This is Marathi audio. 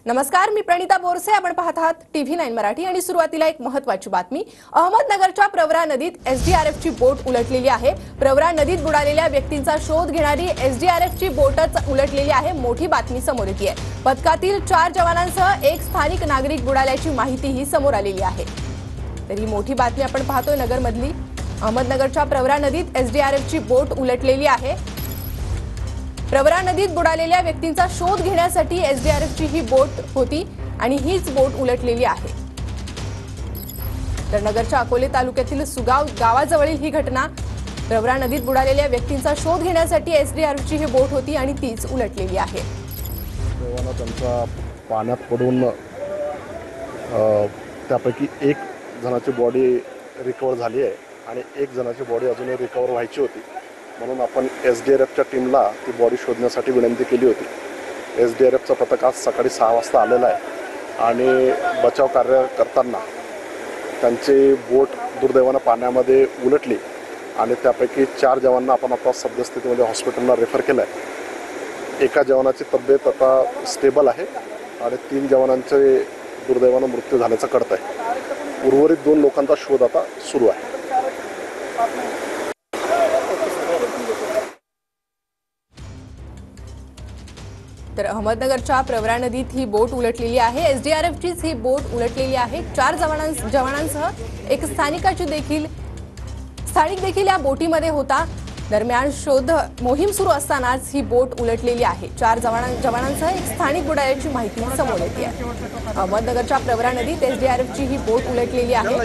नमस्कार, मी प्रणिता बोरसे. आपण पाहत आहात TV9 मराठी आणि सुरुवातीला एक महत्त्वाची बातमी. अहमदनगरच्या प्रवरा नदीत एसडीआरएफची बोट उलटलेली आहे. प्रवरा नदीत बुडालेल्या व्यक्तींचा शोध घेणारी एसडीआरएफची बोटच उलटलेली आहे. मोठी बातमी समोर येते आहे. पथकातील 4 जवानांसह एक स्थानिक नागरिक बुडाल्याची माहितीही समोर आलेली आहे. तर ही मोठी बातमी आपण पाहतोय नगरमधली. अहमदनगरच्या प्रवरा नदीत एसडीआरएफची बोट उलटलेली आहे. प्रवरा नदीत बुडालेल्या व्यक्तींचा शोध घेण्यासाठी एसडीआरएफची ही बोट होती आणि हीच बोट उलटलेली आहे. तर नगरच्या अकोले तालुक्यातील सुगाव गावाजवळील ही घटना. प्रवरा नदीत बुडालेल्या व्यक्तींचा शोध घेण्यासाठी एसडीआरएफची ही बोट होती आणि तीच उलटलेली आहे. त्यांचा पाण्यात पडून त्यापैकी एक जणाची बॉडी रिकवर झाली आहे आणि एक जणाची बॉडी अजूनही रिकवर व्हायची होती. म्हणून आपण एसडीआरएफच्या टीमला ती बॉडी शोधण्यासाठी विनंती केली होती. एसडीआरएफचं पथक आज सकाळी 6 वाजता आलेलं आहे आणि बचाव कार्य करताना त्यांची बोट दुर्दैवानं पाण्यामध्ये उलटली आणि त्यापैकी 4 जवानांना आपण आता सद्यस्थितीमध्ये हॉस्पिटलला रेफर केलं आहे. एका जवानाची तब्येत आता स्टेबल आहे आणि 3 जवानांचे दुर्दैवानं मृत्यू झाल्याचं कळतं आहे. उर्वरित 2 लोकांचा शोध आता सुरू आहे. तर अहमदनगरच्या प्रवरा नदीत ही बोट उलटलेली आहे. एसडीआरएफचीच ही बोट उलटलेली आहे. 4 जवानांसह एक स्थानिक देखील या बोटीमध्ये होता. दरम्यान शोध मोहीम सुरू असतानाच ही बोट उलटलेली आहे. 4 जवानांसह एक स्थानिक बुडाल्याची माहिती समोर येते आहे. अहमदनगरच्या प्रवरा नदीत एसडीआरएफची ही बोट उलटलेली आहे.